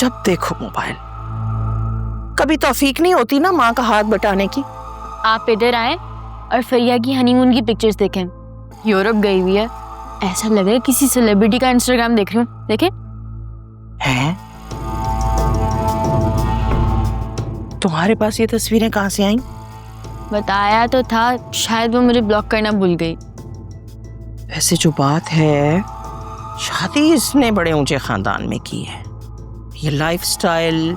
जब देखो मोबाइल। कभी तौफीक नहीं होती ना माँ का हाथ बटाने की। आप इधर आए और फरिया की हनीमून की पिक्चर्स देखें। यूरोप गई हुई है, ऐसा लग रहा है किसी सेलिब्रिटी का इंस्टाग्राम देख रही हूँ। देखें। हैं? तुम्हारे पास ये तस्वीरें कहाँ से आई? बताया तो था, शायद वो मुझे ब्लॉक करना भूल गई। वैसे जो बात है, शादी इसने बड़े ऊंचे खानदान में की है। ये लाइफस्टाइल,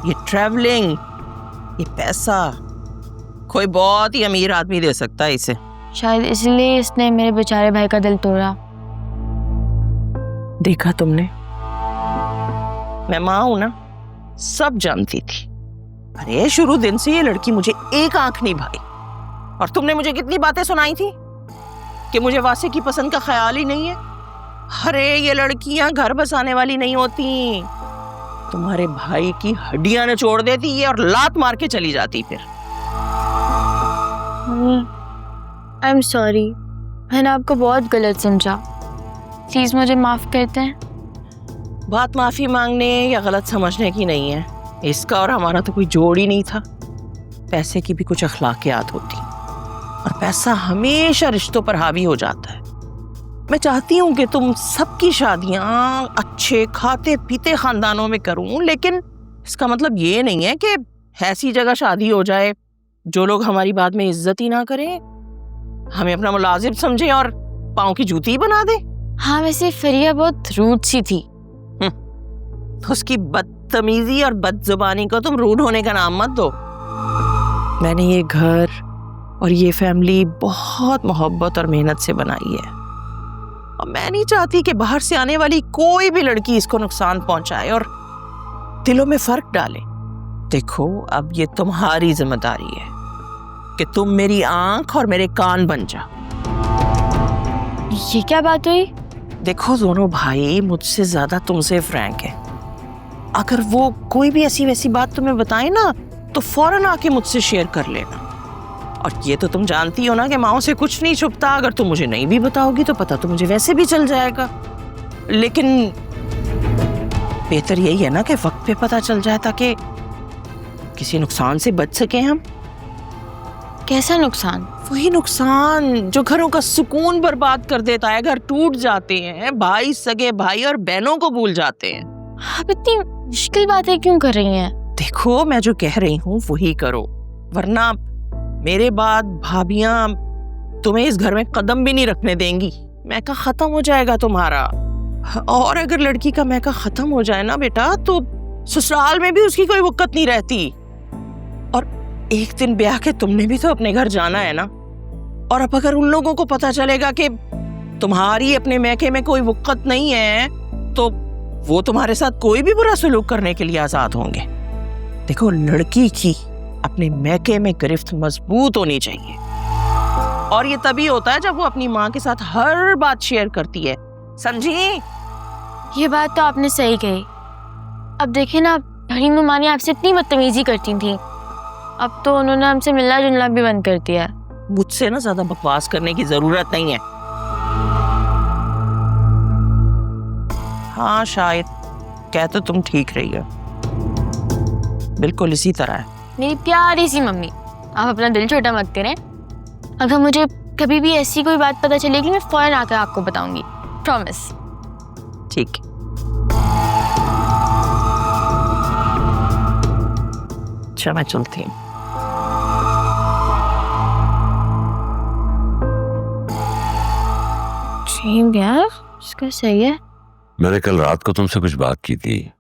ये ट्रैवलिंग, ये पैसा कोई बहुत ही अमीर आदमी दे सकता है इसे। शायद इसलिए इसने मेरे बेचारे भाई का दिल तोड़ा। देखा तुमने, मैं माँ हूं ना, सब जानती थी। अरे शुरू दिन से ये लड़की मुझे एक आंख नहीं भाई। और तुमने मुझे कितनी बातें सुनाई थी कि मुझे वासे की पसंद का ख्याल ही नहीं है। अरे ये लड़कियां घर बसाने वाली नहीं होती, तुम्हारे भाई की हड्डियां निचोड़ देती है और लात मार के चली जाती। फिर आई एम सॉरी, मैंने आपको बहुत गलत समझा। प्लीज मुझे माफ करते हैं। बात माफी मांगने या गलत समझने की नहीं है। इसका और हमारा तो कोई जोड़ ही नहीं था। पैसे की भी कुछ अखलाकियात होती, और पैसा हमेशा रिश्तों पर हावी हो जाता है। मैं चाहती हूँ कि तुम सबकी शादियां अच्छे खाते पीते खानदानों में करूं, लेकिन इसका मतलब ये नहीं है कि ऐसी जगह शादी हो जाए जो लोग हमारी बात में इज्जत ही ना करें, हमें अपना मुलाजिम समझे और पाँव की जूती ही बना दे। हाँ, वैसे फरिया बहुत रूड सी थी। उसकी बदतमीजी और बदजुबानी को तुम रूड होने का नाम मत दो। मैंने ये घर और ये फैमिली बहुत मोहब्बत और मेहनत से बनाई है, और मैं नहीं चाहती कि बाहर से आने वाली कोई भी लड़की इसको नुकसान पहुंचाए और दिलों में फर्क डाले। देखो, अब ये तुम्हारी जिम्मेदारी है कि तुम मेरी आंख और मेरे कान बन जाओ। ये क्या बात हुई? देखो, दोनों भाई मुझसे ज्यादा तुमसे फ्रैंक है। अगर वो कोई भी ऐसी वैसी बात तुम्हें बताए ना, तो फौरन आके मुझसे शेयर कर लेना। और ये तो तुम जानती हो ना कि माओ से कुछ नहीं छुपता। अगर तुम मुझे नहीं भी बताओगी तो पता तो मुझे वैसे भी चल जाएगा। लेकिन बेहतर यही है ना कि वक्त पे पता चल जाए, ताकि किसी नुकसान से बच सके हम। कैसा नुकसान? वही नुकसान जो घरों का सुकून बर्बाद कर देता है। घर टूट जाते हैं, भाई सगे भाई और बहनों को भूल जाते हैं। आप इतनी मुश्किल बातें क्यों कर रही हैं? देखो, मैं जो कह रही हूँ वही करो, वरना मेरे बाद भाभियां तुम्हें इस घर में कदम भी नहीं रखने देंगी। मैका खत्म हो जाएगा तुम्हारा। और अगर लड़की का मैका खत्म हो जाए ना बेटा, तो ससुराल में भी उसकी कोई वक़्त नहीं रहती। और एक दिन ब्याह के तुमने भी तो अपने घर जाना है ना। और अब अगर उन लोगों को पता चलेगा कि तुम्हारी अपने मैके में कोई वक़्त नहीं है, तो वो तुम्हारे साथ कोई भी बुरा सलूक करने के लिए आजाद होंगे। देखो, लड़की की अपने मैके में गिरफ्त मजबूत होनी चाहिए, और ये तभी होता है जब वो अपनी माँ के साथ हर बात शेयर करती है। समझी? ये बात तो आपने सही कही। अब देखिए ना, हरी नुमानी आपसे इतनी बदतमीजी करती थी, अब तो उन्होंने हमसे मिलना जुलना भी बंद कर दिया। मुझसे ना ज्यादा बकवास करने की जरूरत नहीं है। हाँ, शायद कह तो तुम ठीक रही हो, बिल्कुल इसी तरह है। मेरी प्यारी सी मम्मी, आप अपना दिल छोटा मत करें। अगर मुझे कभी भी ऐसी कोई बात पता चलेगी, मैं फौरन आकर आपको बताऊंगी, प्रॉमिस। ठीक। अच्छा, मैं चलती हूँ। यार, इसका सही है। मैंने कल रात को तुमसे कुछ बात की थी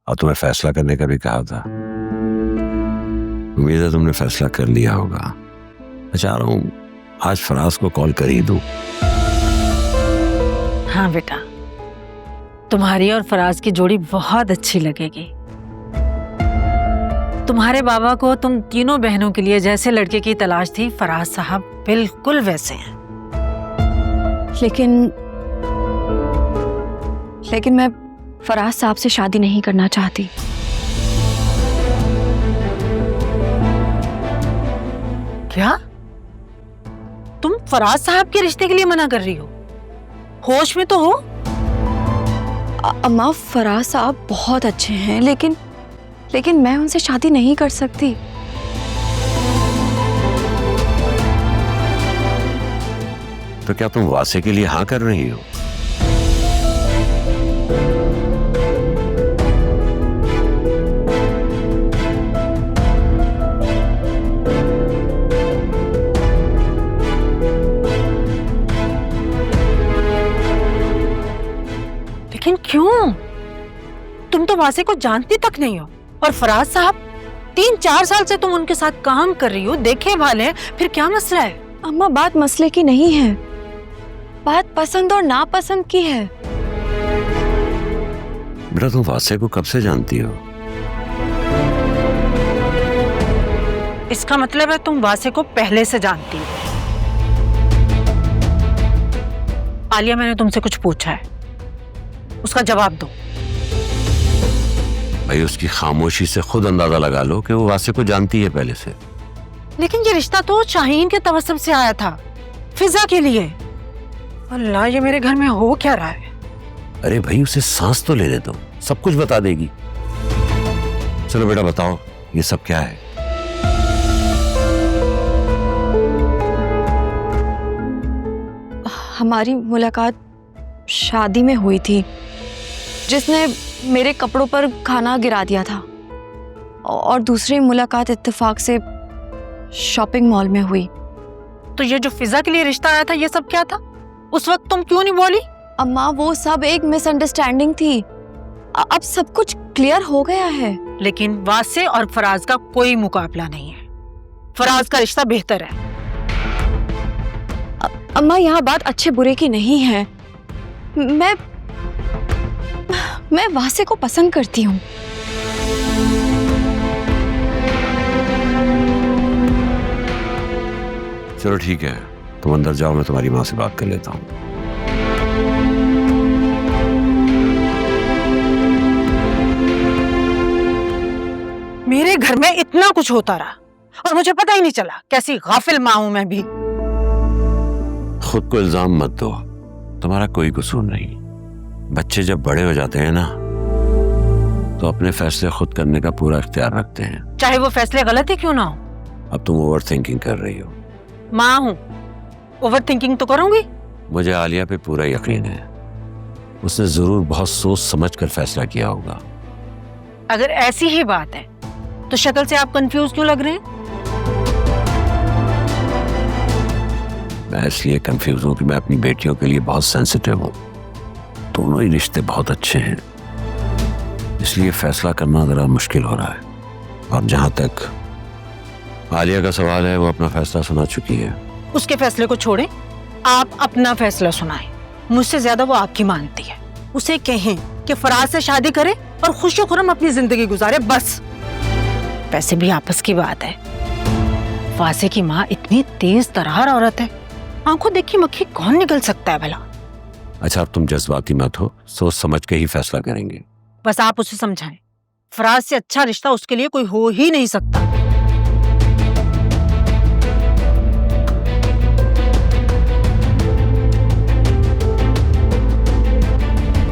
और तुम्हें फैसला करने का भी कहा था। उम्मीद है तुमने फैसला कर लिया होगा। मैं चाह रहा हूँ आज फराज को कॉल कर ही दूं। हाँ बेटा, तुम्हारी और फराज की जोड़ी बहुत अच्छी लगेगी। तुम्हारे बाबा को तुम तीनों बहनों के लिए जैसे लड़के की तलाश थी, फराज साहब बिल्कुल वैसे हैं। लेकिन मैं फराज साहब से शादी नहीं करना चाहती। क्या? तुम फराज साहब के रिश्ते के लिए मना कर रही हो? होश में तो हो? अम्मा फराज साहब बहुत अच्छे हैं, लेकिन मैं उनसे शादी नहीं कर सकती। तो क्या तुम वासे के लिए हाँ कर रही हो? लेकिन क्यों? तुम तो वासे को जानती तक नहीं हो, और फराज साहब 3-4 साल से तुम उनके साथ काम कर रही हो, देखे भाले, फिर क्या मसला है? अम्मा बात मसले की नहीं है, बात पसंद और नापसंद की है। बेटा तुम वासे को कब से जानती हो? इसका मतलब है तुम वासे को पहले से जानती हो। आलिया, मैंने तुमसे कुछ पूछा है, उसका जवाब दो। भाई उसकी खामोशी से खुद अंदाजा लगा लो कि वो वासे को जानती है पहले से। लेकिन ये रिश्ता तो शाहीन के तवस्सुम से आया था, फिजा के लिए। अल्लाह, ये मेरे घर में हो क्या रहा है? अरे भाई उसे सांस तो लेने दो, सब कुछ बता देगी। चलो बेटा बताओ ये सब क्या है? हमारी मुलाकात शादी में हुई थी, जिसने मेरे कपड़ों पर खाना गिरा दिया था, और दूसरी मुलाकात इत्तेफाक से शॉपिंग मॉल में हुई। तो ये जो फिजा के लिए रिश्ता आया था, ये सब क्या था? उस वक्त तुम क्यों नहीं बोली? अम्मा वो सब एक मिसअंडरस्टैंडिंग थी, अब सब कुछ क्लियर हो गया है। लेकिन वासे और फराज का कोई मुकाबला नहीं है, फराज का रिश्ता बेहतर है। अम्मा यहाँ बात अच्छे बुरे की नहीं है, मैं वासे को पसंद करती हूँ। चलो ठीक है, तुम अंदर जाओ, मैं तुम्हारी माँ से बात कर लेता हूँ। मेरे घर में इतना कुछ होता रहा और मुझे पता ही नहीं चला। कैसी गाफिल माँ हूं मैं भी। खुद को इल्जाम मत दो, तुम्हारा कोई कसूर नहीं। बच्चे जब बड़े हो जाते हैं ना, तो अपने फैसले खुद करने का पूरा इख्तियार रखते हैं, चाहे वो फैसले गलत ही क्यों ना हो। अब तुम ओवर थिंकिंग कर रही हो। माँ हूं, ओवर थिंकिंग तो करूंगी। मुझे आलिया पे पूरा यकीन है, उसने जरूर बहुत सोच समझ कर फैसला किया होगा। अगर ऐसी ही बात है तो शक्ल से आप कंफ्यूज क्यों लग रहे हैं? मैं इसलिए कंफ्यूज हूं कि मैं अपनी बेटियों के लिए बहुत सेंसिटिव हूं। दोनों ही रिश्ते बहुत अच्छे हैं, इसलिए फैसला करना जरा मुश्किल हो रहा है। और जहां तक आलिया का सवाल है, वो अपना फैसला सुना चुकी है। उसके फैसले को छोड़ें, आप अपना फैसला सुनाएं। मुझसे ज्यादा वो आपकी मानती है। उसे कहें कि फराज से शादी करे और खुशी खुरम अपनी जिंदगी गुजारे, बस। वैसे भी आपस की बात है, वासे की माँ इतनी तेज तर्रार औरत है, आंखों देखी मक्खी कौन निकल सकता है भला। अच्छा अब तुम जज्बाती मत हो, सोच समझ के ही फैसला करेंगे। बस आप उसे समझाएं, फराज से अच्छा रिश्ता उसके लिए कोई हो ही नहीं सकता।